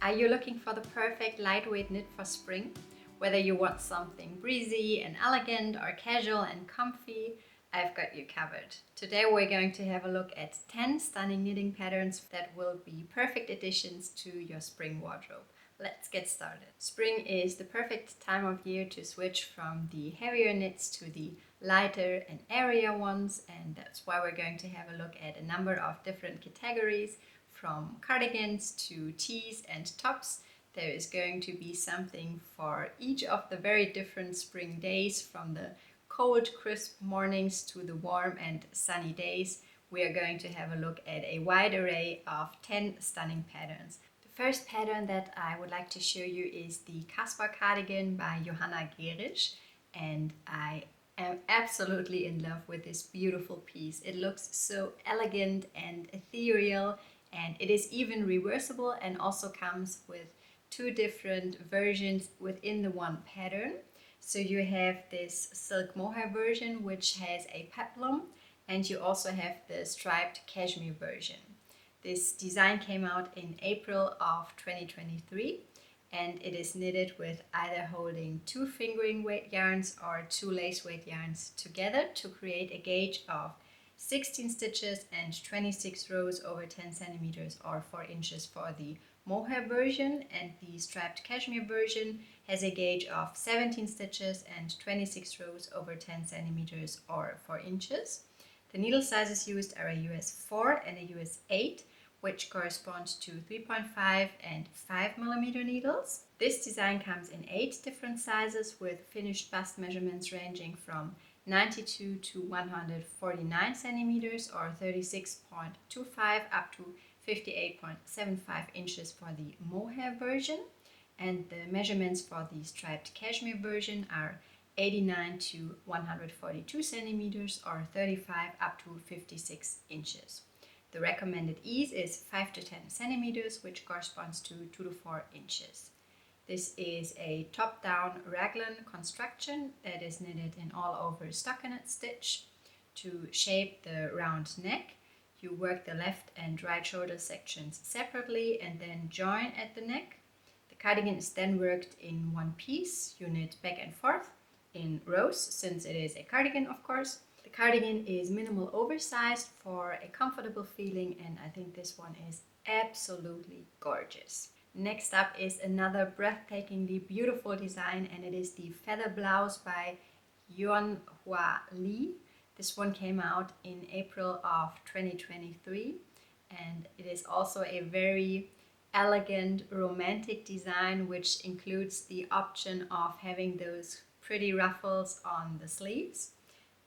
Are you looking for the perfect lightweight knit for spring? Whether you want something breezy and elegant or casual and comfy, I've got you covered. Today we're going to have a look at 10 stunning knitting patterns that will be perfect additions to your spring wardrobe. Let's get started. Spring is the perfect time of year to switch from the heavier knits to the lighter and airier ones, and that's why we're going to have a look at a number of different categories, from cardigans to tees and tops. There is going to be something for each of the very different spring days, from the cold, crisp mornings to the warm and sunny days. We are going to have a look at a wide array of 10 stunning patterns. The first pattern that I would like to show you is the Caspar Cardigan by Johanna Gerisch, and I am absolutely in love with this beautiful piece. It looks so elegant and ethereal, and it is even reversible and also comes with two different versions within the one pattern. So you have this silk mohair version, which has a peplum, and you also have the striped cashmere version. This design came out in April of 2023, and it is knitted with either holding two fingering weight yarns or two lace weight yarns together to create a gauge of 16 stitches and 26 rows over 10 centimeters or 4 inches for the mohair version, and the striped cashmere version has a gauge of 17 stitches and 26 rows over 10 centimeters or 4 inches. The needle sizes used are a US 4 and a US 8, which corresponds to 3.5 and 5 millimeter needles. This design comes in 8 different sizes with finished bust measurements ranging from 92 to 149 centimeters or 36.25 up to 58.75 inches for the mohair version, and the measurements for the striped cashmere version are 89 to 142 centimeters or 35 up to 56 inches. The recommended ease is 5 to 10 centimeters, which corresponds to 2 to 4 inches. This is a top-down raglan construction that is knitted in all-over stockinette stitch. To shape the round neck, you work the left and right shoulder sections separately and then join at the neck. The cardigan is then worked in one piece. You knit back and forth in rows, since it is a cardigan, of course. The cardigan is minimal oversized for a comfortable feeling, and I think this one is absolutely gorgeous. Next up is another breathtakingly beautiful design, and it is the Feather Blouse by Yuanhua Li. This one came out in April of 2023, and it is also a very elegant, romantic design, which includes the option of having those pretty ruffles on the sleeves.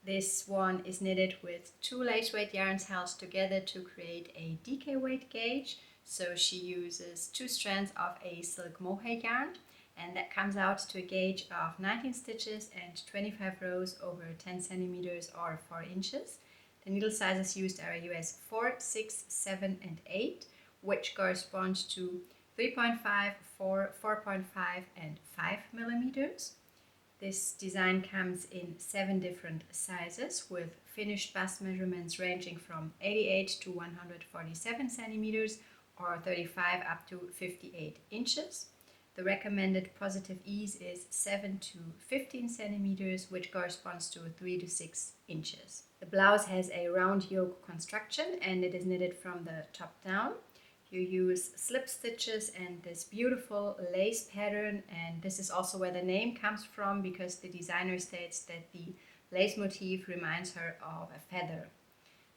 This one is knitted with two lace weight yarns held together to create a DK weight gauge. So she uses 2 strands of a silk mohair yarn, and that comes out to a gauge of 19 stitches and 25 rows over 10 centimeters or 4 inches. The needle sizes used are US 4, 6, 7 and 8, which corresponds to 3.5, 4, 4.5 and 5 millimeters. This design comes in 7 different sizes with finished bust measurements ranging from 88 to 147 centimeters or 35 up to 58 inches. The recommended positive ease is 7 to 15 centimeters, which corresponds to 3 to 6 inches. The blouse has a round yoke construction, and it is knitted from the top down. You use slip stitches and this beautiful lace pattern, and this is also where the name comes from, because the designer states that the lace motif reminds her of a feather.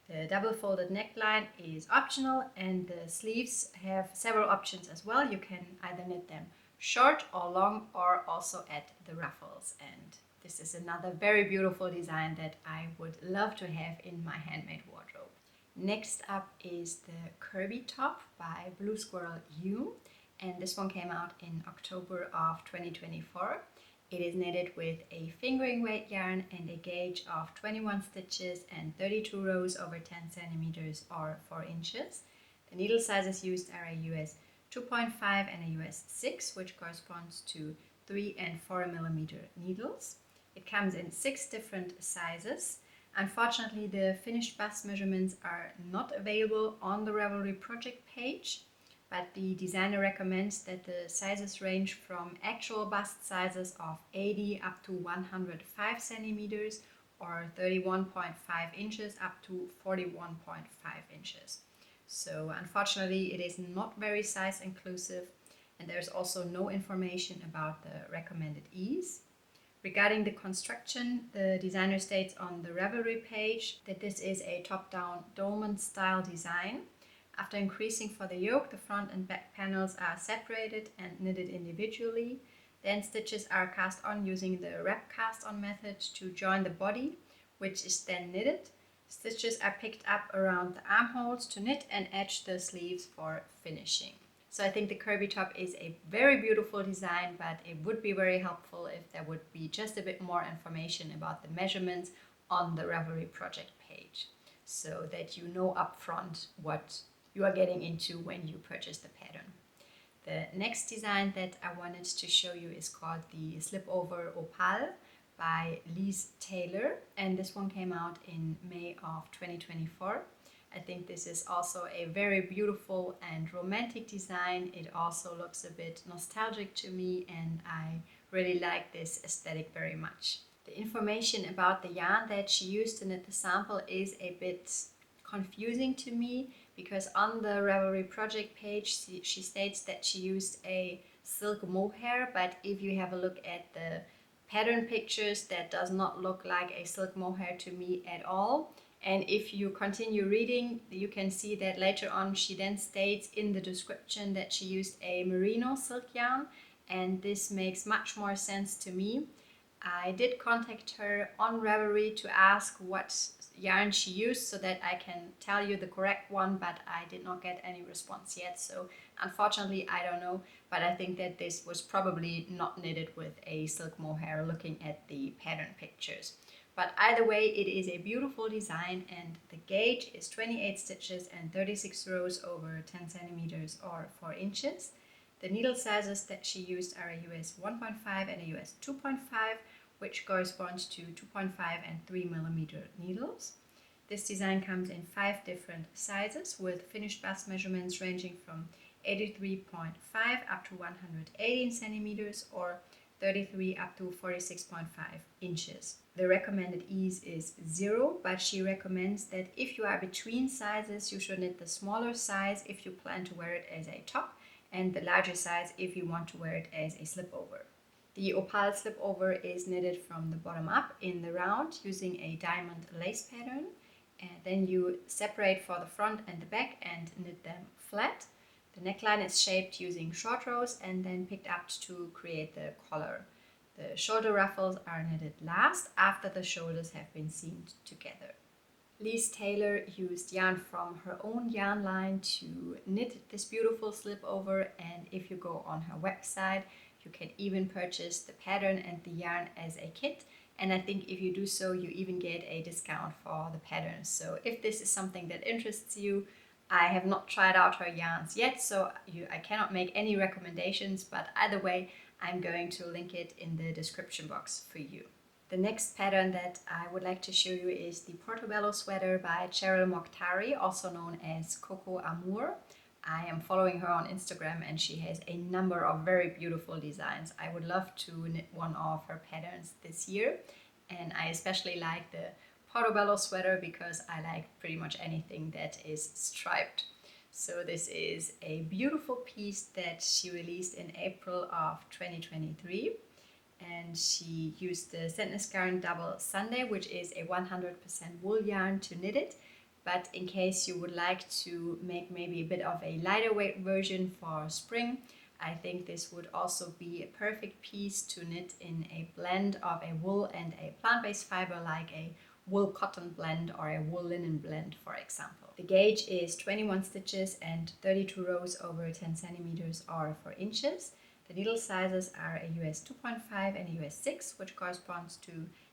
The double folded neckline is optional, and the sleeves have several options as well. You can either knit them short or long, or also add the ruffles, and this is another very beautiful design that I would love to have in my handmade wardrobe. Next up is the Kirby top by Blue Squirrel U, and this one came out in October of 2024. It is knitted with a fingering weight yarn and a gauge of 21 stitches and 32 rows over 10 centimeters or 4 inches. The needle sizes used are a US 2.5 and a US 6, which corresponds to 3 and 4 millimeter needles. It comes in 6 different sizes. Unfortunately, the finished bust measurements are not available on the Ravelry project page, but the designer recommends that the sizes range from actual bust sizes of 80 up to 105 centimeters or 31.5 inches up to 41.5 inches. So unfortunately it is not very size inclusive, and there's also no information about the recommended ease. Regarding the construction, the designer states on the Ravelry page that this is a top-down dolman style design. After increasing for the yoke, the front and back panels are separated and knitted individually. Then stitches are cast on using the wrap cast on method to join the body, which is then knitted. Stitches are picked up around the armholes to knit and edge the sleeves for finishing. So I think the Kirby top is a very beautiful design, but it would be very helpful if there would be just a bit more information about the measurements on the Ravelry project page, so that you know upfront what you are getting into when you purchase the pattern. The next design that I wanted to show you is called the Slipover Opale by Liz Taylor, and this one came out in May of 2024. I think this is also a very beautiful and romantic design. It also looks a bit nostalgic to me, and I really like this aesthetic very much. The information about the yarn that she used to knit the sample is a bit confusing to me, because on the Ravelry project page she states that she used a silk mohair, but if you have a look at the pattern pictures, that does not look like a silk mohair to me at all. And if you continue reading, you can see that later on she then states in the description that she used a merino silk yarn, and this makes much more sense to me. I did contact her on Ravelry to ask what yarn she used so that I can tell you the correct one, but I did not get any response yet, so unfortunately I don't know, but I think that this was probably not knitted with a silk mohair looking at the pattern pictures. But either way, it is a beautiful design, and the gauge is 28 stitches and 36 rows over 10 centimeters or 4 inches. The needle sizes that she used are a US 1.5 and a US 2.5, which corresponds to 2.5 and 3 millimeter needles. This design comes in 5 different sizes with finished bust measurements ranging from 83.5 up to 118 centimeters or 33 up to 46.5 inches. The recommended ease is 0, but she recommends that if you are between sizes, you should knit the smaller size if you plan to wear it as a top, and the larger size if you want to wear it as a slipover. The Opale slipover is knitted from the bottom up in the round using a diamond lace pattern, and then you separate for the front and the back and knit them flat. The neckline is shaped using short rows and then picked up to create the collar. The shoulder ruffles are knitted last after the shoulders have been seamed together. Liz Taylor used yarn from her own yarn line to knit this beautiful slipover, and if you go on her website, you can even purchase the pattern and the yarn as a kit, and I think if you do so, you even get a discount for the pattern. So if this is something that interests you, I have not tried out her yarns yet, so I cannot make any recommendations, but either way, I'm going to link it in the description box for you. The next pattern that I would like to show you is the Portobello Sweater by Cheryl Mokhtari, also known as Coco Amour. I am following her on Instagram and she has a number of very beautiful designs. I would love to knit one of her patterns this year, and I especially like the Portobello Sweater because I like pretty much anything that is striped. So this is a beautiful piece that she released in April of 2023. And she used the Sandnes Garn Double Sunday, which is a 100% wool yarn, to knit it. But in case you would like to make maybe a bit of a lighter weight version for spring, I think this would also be a perfect piece to knit in a blend of a wool and a plant-based fiber, like a wool cotton blend or a wool linen blend, for example. The gauge is 21 stitches and 32 rows over 10 centimeters or 4 inches. The needle sizes are a US 2.5 and a US 6, which corresponds to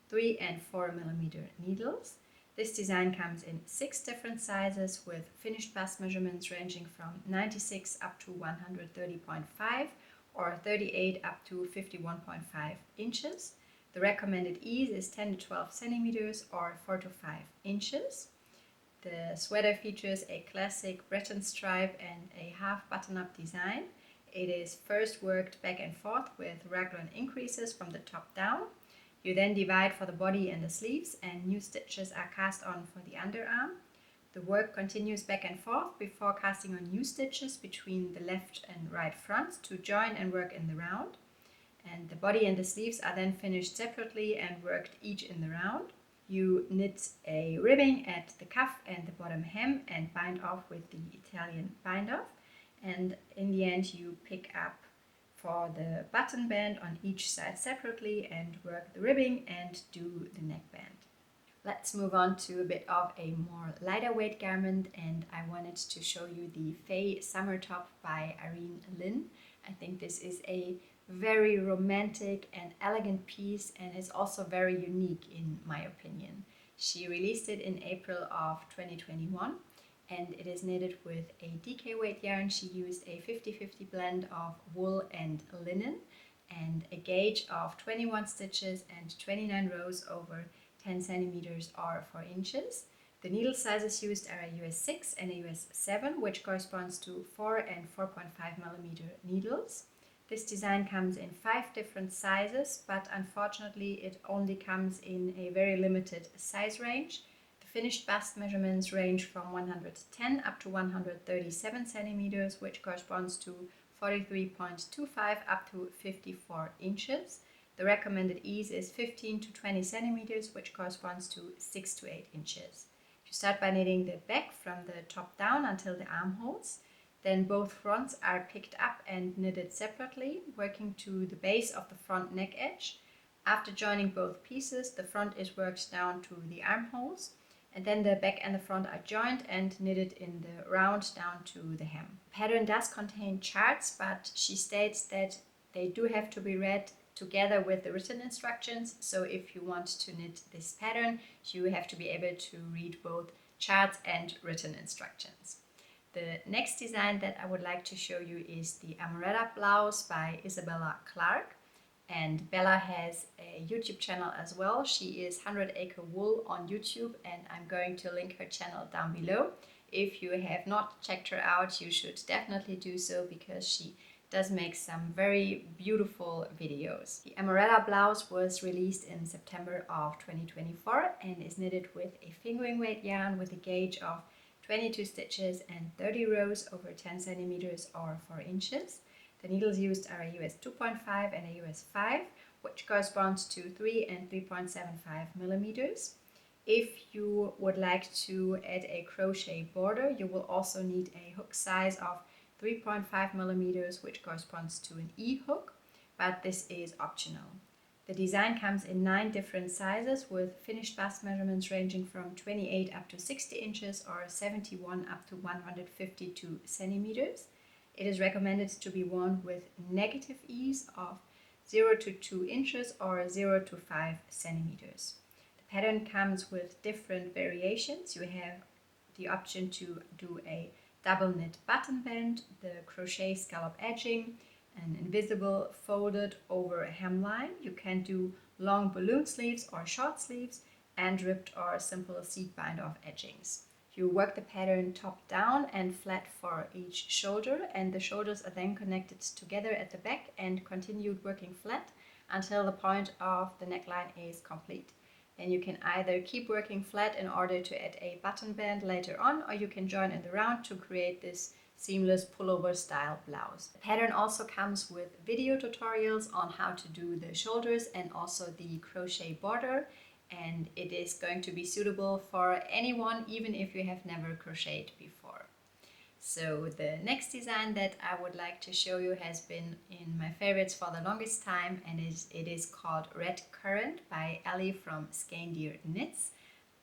3 and 4 millimeter needles. This design comes in 6 different sizes with finished bust measurements ranging from 96 up to 130.5 or 38 up to 51.5 inches. The recommended ease is 10 to 12 centimeters or 4 to 5 inches. The sweater features a classic Breton stripe and a half button-up design. It is first worked back and forth with raglan increases from the top down. You then divide for the body and the sleeves, and new stitches are cast on for the underarm. The work continues back and forth before casting on new stitches between the left and right fronts to join and work in the round. And the body and the sleeves are then finished separately and worked each in the round. You knit a ribbing at the cuff and the bottom hem and bind off with the Italian bind off. And in the end you pick up for the button band on each side separately and work the ribbing and do the neckband. Let's move on to a bit of a more lighter weight garment, and I wanted to show you the Faye Summer top by Irene Lynn. I think this is a very romantic and elegant piece, and is also very unique in my opinion. She released it in April of 2021, and it is knitted with a DK weight yarn. She used a 50-50 blend of wool and linen, and a gauge of 21 stitches and 29 rows over 10 centimeters or 4 inches. The needle sizes used are a US 6 and a US 7, which corresponds to 4 and 4.5 millimeter needles. This design comes in 5 different sizes, but unfortunately it only comes in a very limited size range. The finished bust measurements range from 110 up to 137 centimeters, which corresponds to 43.25 up to 54 inches. The recommended ease is 15 to 20 centimeters, which corresponds to 6 to 8 inches. You start by knitting the back from the top down until the armholes. Then both fronts are picked up and knitted separately, working to the base of the front neck edge. After joining both pieces, the front is worked down to the armholes, and then the back and the front are joined and knitted in the round down to the hem. The pattern does contain charts, but she states that they do have to be read together with the written instructions. So if you want to knit this pattern, you have to be able to read both charts and written instructions. The next design that I would like to show you is the Amoretta Blouse by Isabella Clark. And Bella has a YouTube channel as well. She is 100 Acre Wool on YouTube, and I'm going to link her channel down below. If you have not checked her out, you should definitely do so, because she does make some very beautiful videos. The Amoretta Blouse was released in September of 2024 and is knitted with a fingering weight yarn with a gauge of 22 stitches and 30 rows over 10 centimeters or 4 inches. The needles used are a US 2.5 and a US 5, which corresponds to 3 and 3.75 millimeters. If you would like to add a crochet border, you will also need a hook size of 3.5 millimeters, which corresponds to an E hook, but this is optional. The design comes in 9 different sizes, with finished bust measurements ranging from 28 up to 60 inches or 71 up to 152 centimeters. It is recommended to be worn with negative ease of 0 to 2 inches or 0 to 5 centimeters. The pattern comes with different variations. You have the option to do a double knit button band, the crochet scallop edging, an invisible folded over hemline. You can do long balloon sleeves or short sleeves, and ribbed or simple seat bind off edgings. You work the pattern top down and flat for each shoulder, and the shoulders are then connected together at the back and continued working flat until the point of the neckline is complete. Then you can either keep working flat in order to add a button band later on, or you can join in the round to create this seamless pullover style blouse. The pattern also comes with video tutorials on how to do the shoulders and also the crochet border, and it is going to be suitable for anyone, even if you have never crocheted before. So the next design that I would like to show you has been in my favorites for the longest time, and it is called Redcurrant by Ellie from Skandir Knits.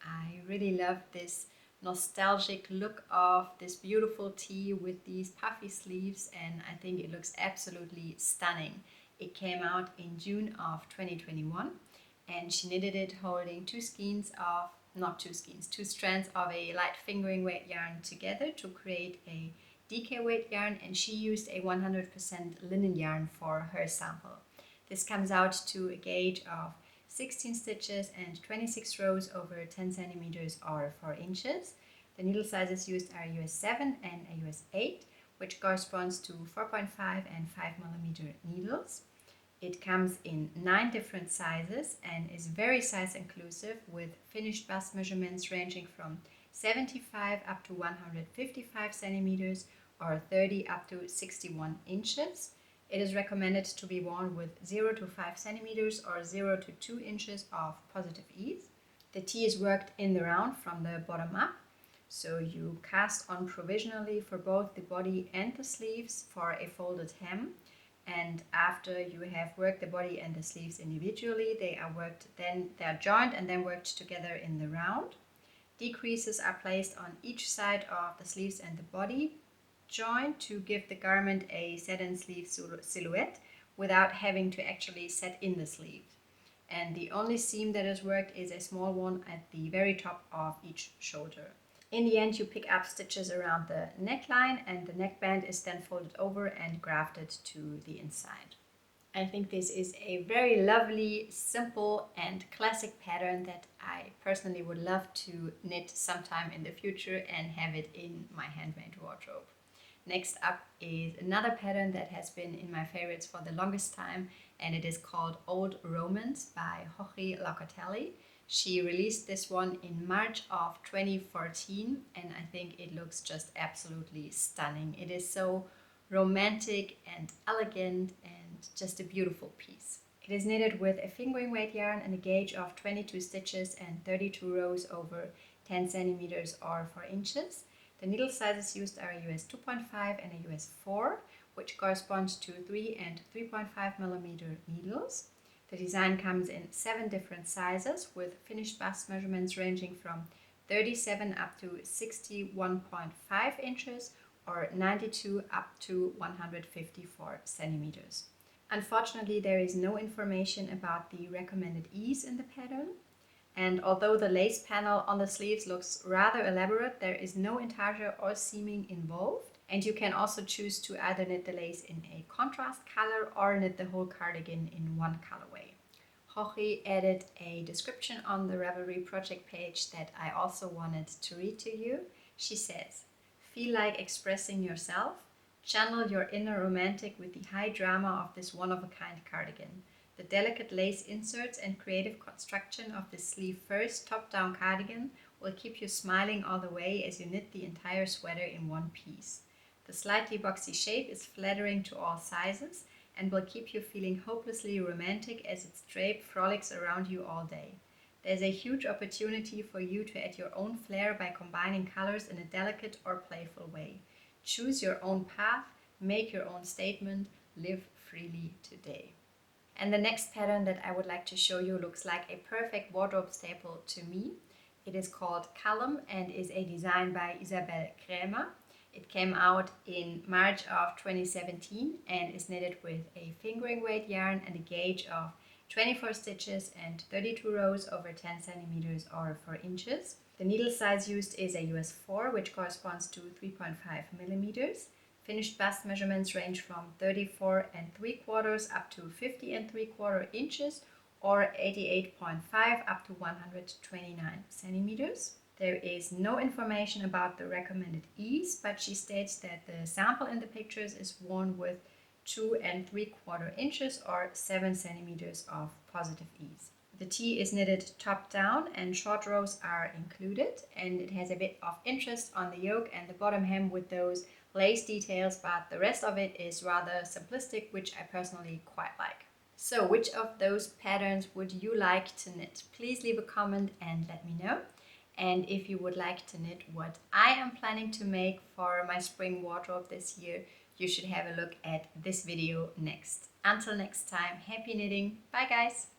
I really love this nostalgic look of this beautiful tee with these puffy sleeves, and I think it looks absolutely stunning. It came out in June of 2021, and she knitted it holding two strands of a light fingering weight yarn together to create a DK weight yarn, and she used a 100% linen yarn for her sample. This comes out to a gauge of 16 stitches and 26 rows over 10 centimeters or 4 inches. The needle sizes used are US 7 and a US 8, which corresponds to 4.5 and 5mm needles. It comes in 9 different sizes and is very size inclusive, with finished bust measurements ranging from 75 up to 155 centimeters or 30 up to 61 inches. It is recommended to be worn with 0 to 5 centimeters or 0 to 2 inches of positive ease. The tee is worked in the round from the bottom up, so you cast on provisionally for both the body and the sleeves for a folded hem. And after you have worked the body and the sleeves individually, they are joined and then worked together in the round. Decreases are placed on each side of the sleeves and the body, joined to give the garment a set-in sleeve silhouette without having to actually set in the sleeve. And the only seam that is worked is a small one at the very top of each shoulder. In the end, you pick up stitches around the neckline, and the neckband is then folded over and grafted to the inside. I think this is a very lovely, simple and classic pattern that I personally would love to knit sometime in the future and have it in my handmade wardrobe. Next up is another pattern that has been in my favorites for the longest time, and it is called Old Romance by Jorge Locatelli. She released this one in March of 2014, and I think it looks just absolutely stunning. It is so romantic and elegant and just a beautiful piece. It is knitted with a fingering weight yarn and a gauge of 22 stitches and 32 rows over 10 centimeters or 4 inches. The needle sizes used are a US 2.5 and a US 4, which corresponds to 3 and 3.5mm needles. The design comes in 7 different sizes, with finished bust measurements ranging from 37 up to 61.5 inches or 92 up to 154 centimeters. Unfortunately, there is no information about the recommended ease in the pattern. And although the lace panel on the sleeves looks rather elaborate, there is no intarsia or seaming involved. And you can also choose to either knit the lace in a contrast color or knit the whole cardigan in one colorway. Jorge added a description on the Ravelry project page that I also wanted to read to you. She says, "Feel like expressing yourself? Channel your inner romantic with the high drama of this one-of-a-kind cardigan. The delicate lace inserts and creative construction of this sleeve-first top-down cardigan will keep you smiling all the way as you knit the entire sweater in one piece. The slightly boxy shape is flattering to all sizes and will keep you feeling hopelessly romantic as its drape frolics around you all day. There's a huge opportunity for you to add your own flair by combining colors in a delicate or playful way. Choose your own path, make your own statement, live freely today." And the next pattern that I would like to show you looks like a perfect wardrobe staple to me. It is called Cullum and is a design by Isabel Krämer. It came out in March of 2017 and is knitted with a fingering weight yarn and a gauge of 24 stitches and 32 rows over 10 centimeters or 4 inches. The needle size used is a US 4, which corresponds to 3.5 millimeters. Finished bust measurements range from 34 3/4 up to 50 3/4 inches or 88.5 up to 129 centimeters. There is no information about the recommended ease, but she states that the sample in the pictures is worn with 2 3/4 inches or 7 centimeters of positive ease. The tee is knitted top down and short rows are included, and it has a bit of interest on the yoke and the bottom hem with those lace details, but the rest of it is rather simplistic, which I personally quite like. So which of those patterns would you like to knit? Please leave a comment and let me know. And if you would like to knit what I am planning to make for my spring wardrobe this year, you should have a look at this video next. Until next time, happy knitting. Bye guys!